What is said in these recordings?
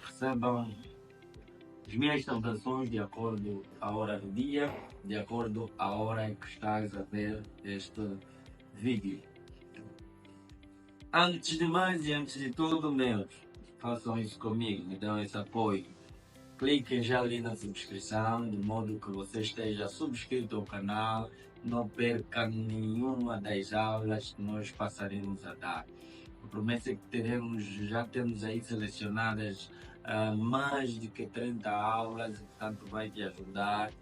recebam as minhas saudações de acordo à hora do dia, de acordo à hora em que estás a ver este vídeo. Antes de mais e antes de tudo, meus, façam isso comigo, me dão esse apoio. Cliquem já ali na subscrição, de modo que você esteja subscrito ao canal, não perca nenhuma das aulas que nós passaremos a dar. A promessa é que já temos aí selecionadas mais de que 30 aulas, portanto vai te ajudar.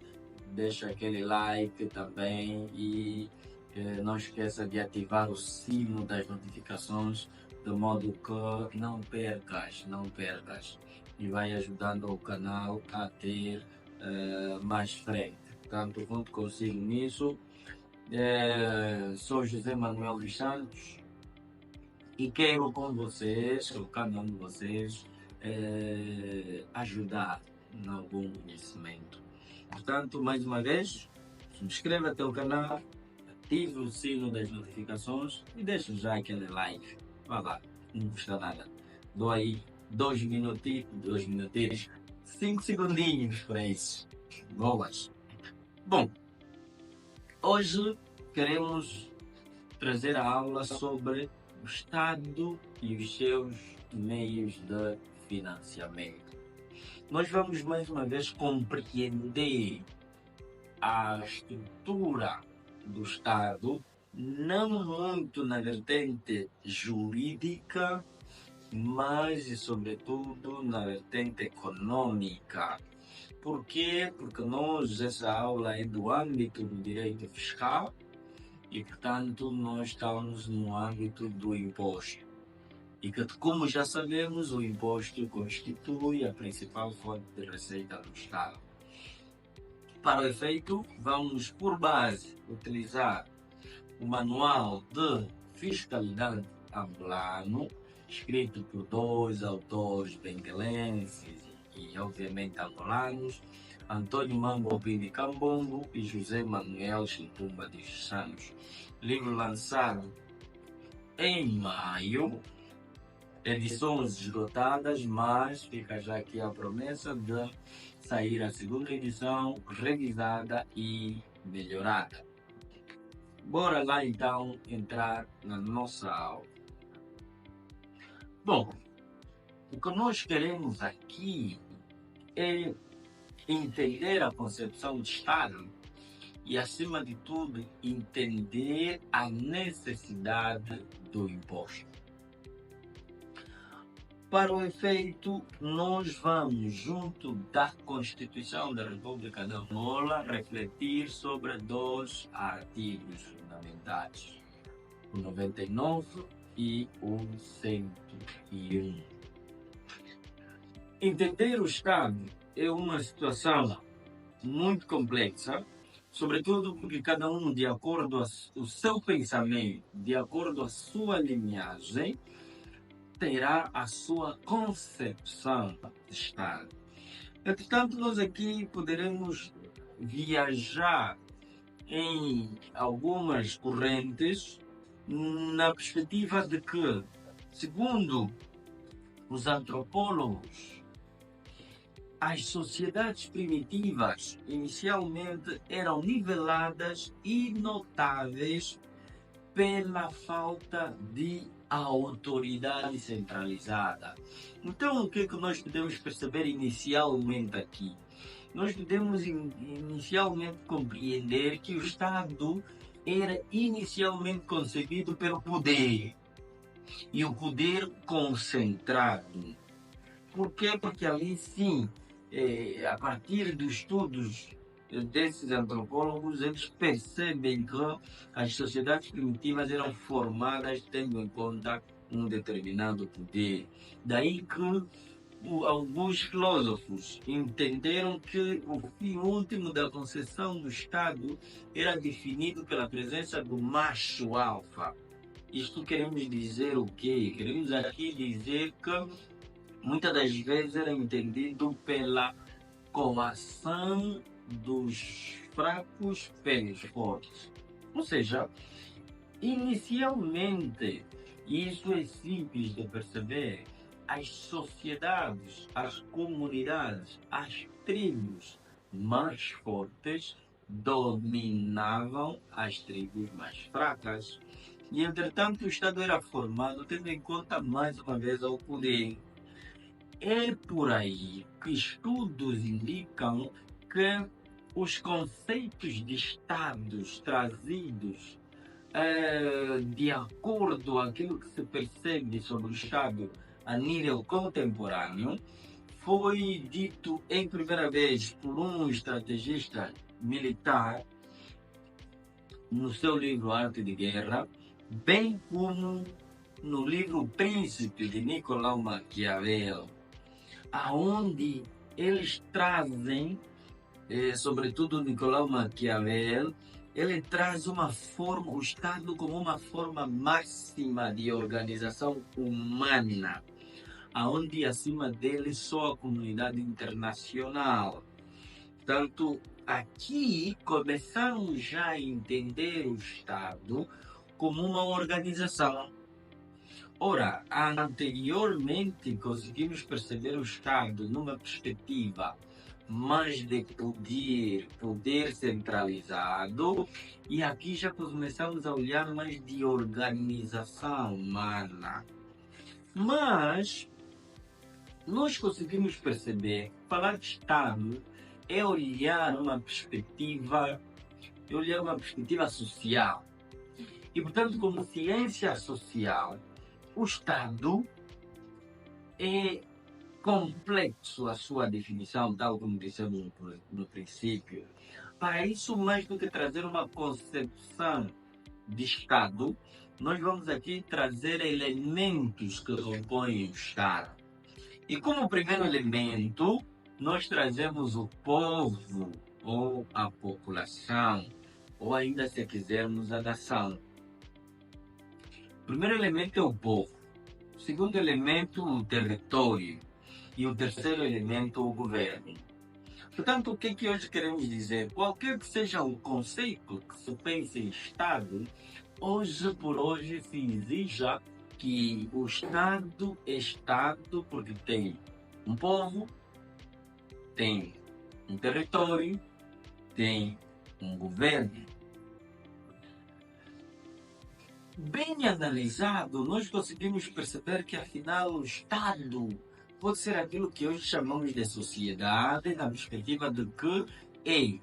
Deixa aquele like também e não esqueça de ativar o sino das notificações, de modo que não percas, e vai ajudando o canal a ter mais frente. Portanto, conto consigo nisso. Sou José Manuel dos Santos e quero com vocês, com cada um de vocês, ajudar em algum conhecimento. Portanto, mais uma vez, subscreva-te ao canal, ative o sino das notificações e deixa já aquele like. Vá lá, não custa nada. Dou aí 2 minutinhos, 5 segundinhos para isso. Boas. Bom, hoje queremos trazer a aula sobre o Estado e os seus meios de financiamento. Nós vamos mais uma vez compreender a estrutura do Estado, não muito na vertente jurídica, mas e sobretudo na vertente econômica. Por quê? Porque essa aula é do âmbito do direito fiscal e, portanto, nós estamos no âmbito do imposto. E que, como já sabemos, o imposto constitui a principal fonte de receita do Estado. Para o efeito, vamos, por base, utilizar o Manual de Fiscalidade Angolano, escrito por 2 autores benguelenses e obviamente angolanos, Antônio Mambo Pini Cambongo e José Manuel Chintumba dos Santos. Livro lançado em maio, edições esgotadas, mas fica já aqui a promessa de sair a segunda edição revisada e melhorada. Bora lá então entrar na nossa aula. Bom, o que nós queremos aqui é entender a concepção de Estado e, acima de tudo, entender a necessidade do imposto. Para o efeito, nós vamos, junto da Constituição da República de Angola, refletir sobre 2 artigos fundamentais, o 99 e o 101. Entender o Estado é uma situação muito complexa, sobretudo porque cada um, de acordo ao seu pensamento, de acordo à sua linhagem, terá a sua concepção de Estado. Entretanto, nós aqui poderemos viajar em algumas correntes na perspectiva de que, segundo os antropólogos, as sociedades primitivas inicialmente eram niveladas e notáveis pela falta de autoridade centralizada. Então, o que é que nós podemos perceber inicialmente aqui? Nós podemos inicialmente compreender que o Estado era inicialmente concebido pelo poder, e o poder concentrado. Por quê? Porque ali sim, a partir dos estudos desses antropólogos, eles percebem que as sociedades primitivas eram formadas tendo em conta um determinado poder. Daí que alguns filósofos entenderam que o fim último da concepção do Estado era definido pela presença do macho alfa. Isto queremos dizer o quê? Queremos aqui dizer que muitas das vezes era entendido pela coação dos fracos pelos fortes. Ou seja, inicialmente, e isso é simples de perceber, as sociedades, as comunidades, as tribos mais fortes dominavam as tribos mais fracas. E, entretanto, o Estado era formado tendo em conta, mais uma vez, o poder. É por aí que estudos indicam que os conceitos de Estados trazidos de acordo com aquilo que se percebe sobre o Estado a nível contemporâneo, foi dito em primeira vez por um estrategista militar no seu livro Arte de Guerra, bem como no livro Príncipe de Nicolau Maquiavel, aonde eles trazem, sobretudo Nicolau Maquiavel, ele traz uma forma, o Estado como uma forma máxima de organização humana, aonde acima dele só a comunidade internacional. Portanto, aqui começamos já a entender o Estado como uma organização. Ora, anteriormente conseguimos perceber o Estado numa perspectiva mais de poder centralizado, e aqui já começamos a olhar mais de organização humana. Mas nós conseguimos perceber que falar de Estado é olhar uma perspectiva social. E, portanto, como ciência social, o Estado é complexo a sua definição, tal como dissemos no princípio. Para isso, mais do que trazer uma concepção de Estado, nós vamos aqui trazer elementos que compõem o Estado. E como primeiro elemento, nós trazemos o povo, ou a população, ou ainda, se quisermos, a nação. O primeiro elemento é o povo. O segundo elemento, o território. E o terceiro elemento, o governo. Portanto, o que hoje queremos dizer? Qualquer que seja o conceito que se pense em Estado, hoje por hoje se exija que o Estado é Estado porque tem um povo, tem um território, tem um governo. Bem analisado, nós conseguimos perceber que afinal o Estado pode ser aquilo que hoje chamamos de sociedade, na perspectiva de que é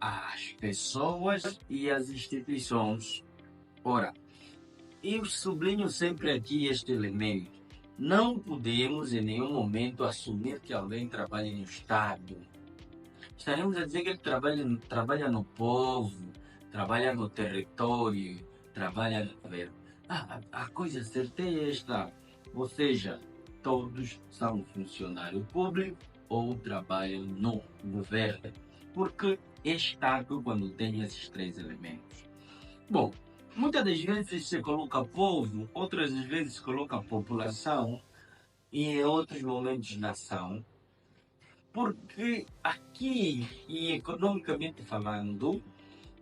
as pessoas e as instituições. Ora, eu sublinho sempre aqui este elemento. Não podemos em nenhum momento assumir que alguém trabalha no Estado. Estaremos a dizer que ele trabalha no povo, trabalha no território, trabalha no governo. A coisa certa é esta. Ou seja, todos são funcionários públicos ou trabalham no governo. Porque é Estado quando tem esses três elementos. Bom, muitas das vezes se coloca povo, outras vezes se coloca população e em outros momentos nação. Porque aqui, e economicamente falando,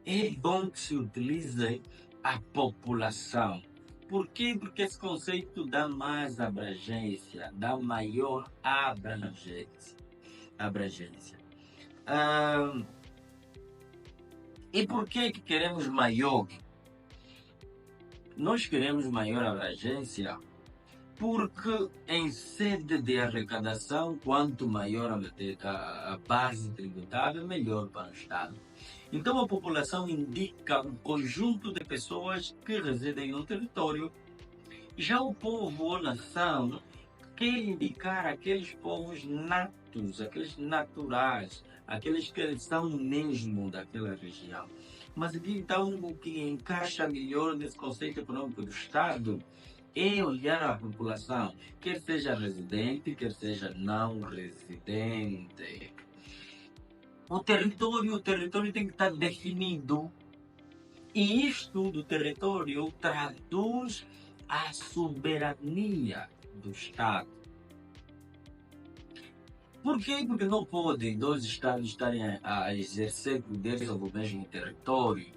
é bom que se utilize a população. Por quê? Porque esse conceito dá mais abrangência, dá maior abrangência. E por que queremos maior? Nós queremos maior abrangência porque em sede de arrecadação, quanto maior a base tributária, melhor para o Estado. Então a população indica um conjunto de pessoas que residem no território. Já o povo ou nação quer indicar aqueles povos natos, aqueles naturais, aqueles que são mesmo daquela região. Mas então o que encaixa melhor nesse conceito econômico do Estado é olhar a população, quer seja residente, quer seja não residente. O território tem que estar definido. E isto do território traduz a soberania do Estado. Por quê? Porque não podem dois Estados estarem a exercer poder sobre o mesmo território.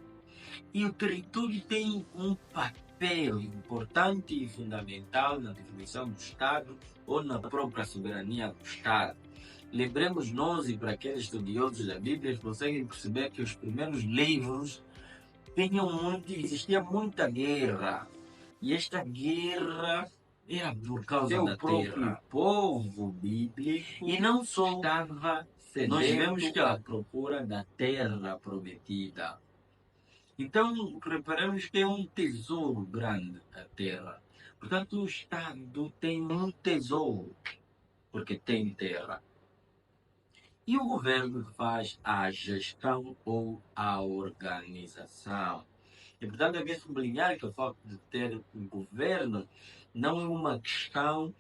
E o território tem um papel papel importante e fundamental na definição do Estado ou na própria soberania do Estado. Lembremos nós, e para aqueles estudiosos da Bíblia, conseguem perceber que os primeiros livros existia muita guerra. E esta guerra era por causa da próprio povo bíblico. E não só estava nós vemos que à procura da terra prometida. Então, reparamos que é um tesouro grande a terra. Portanto, o Estado tem um tesouro, porque tem terra. E o governo faz a gestão ou a organização. É portanto aqui sublinhar que o facto de ter um governo não é uma questão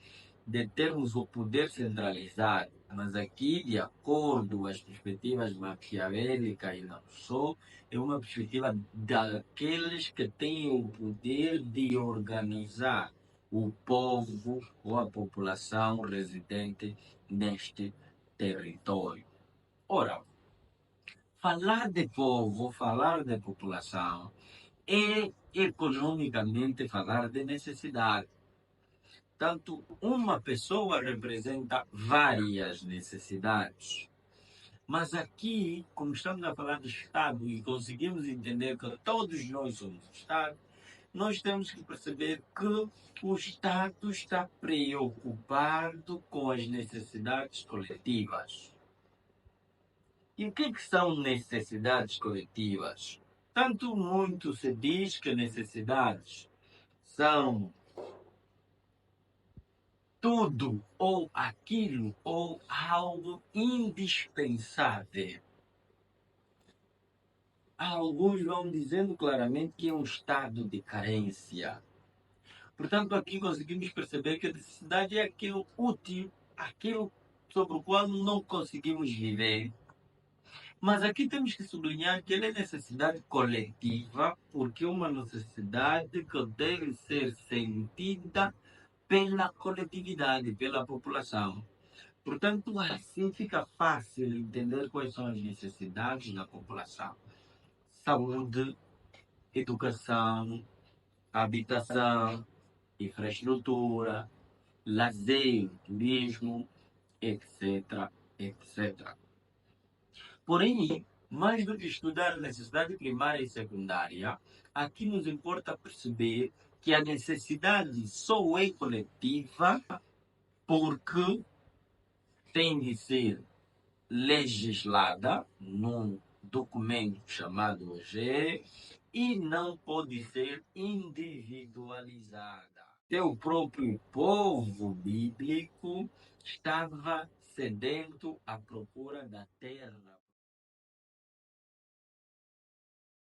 de termos o poder centralizado, mas aqui, de acordo com as perspectivas maquiavélicas e não só, é uma perspectiva daqueles que têm o poder de organizar o povo ou a população residente neste território. Ora, falar de povo, falar de população, é economicamente falar de necessidade. Tanto uma pessoa representa várias necessidades. Mas aqui, como estamos a falar do Estado e conseguimos entender que todos nós somos o Estado, nós temos que perceber que o Estado está preocupado com as necessidades coletivas. E o que são necessidades coletivas? Tanto muito se diz que necessidades são tudo ou aquilo ou algo indispensável. Alguns vão dizendo claramente que é um estado de carência. Portanto, aqui conseguimos perceber que a necessidade é aquilo útil, aquilo sobre o qual não conseguimos viver. Mas aqui temos que sublinhar que ela é necessidade coletiva, porque é uma necessidade que deve ser sentida pela coletividade, pela população. Portanto, assim fica fácil entender quais são as necessidades da população. Saúde, educação, habitação, infraestrutura, lazer, turismo, etc, etc. Porém, mais do que estudar a necessidade primária e secundária, aqui nos importa perceber que a necessidade só é coletiva porque tem de ser legislada num documento chamado OGE e não pode ser individualizada. Até o próprio povo bíblico estava sedento à procura da terra.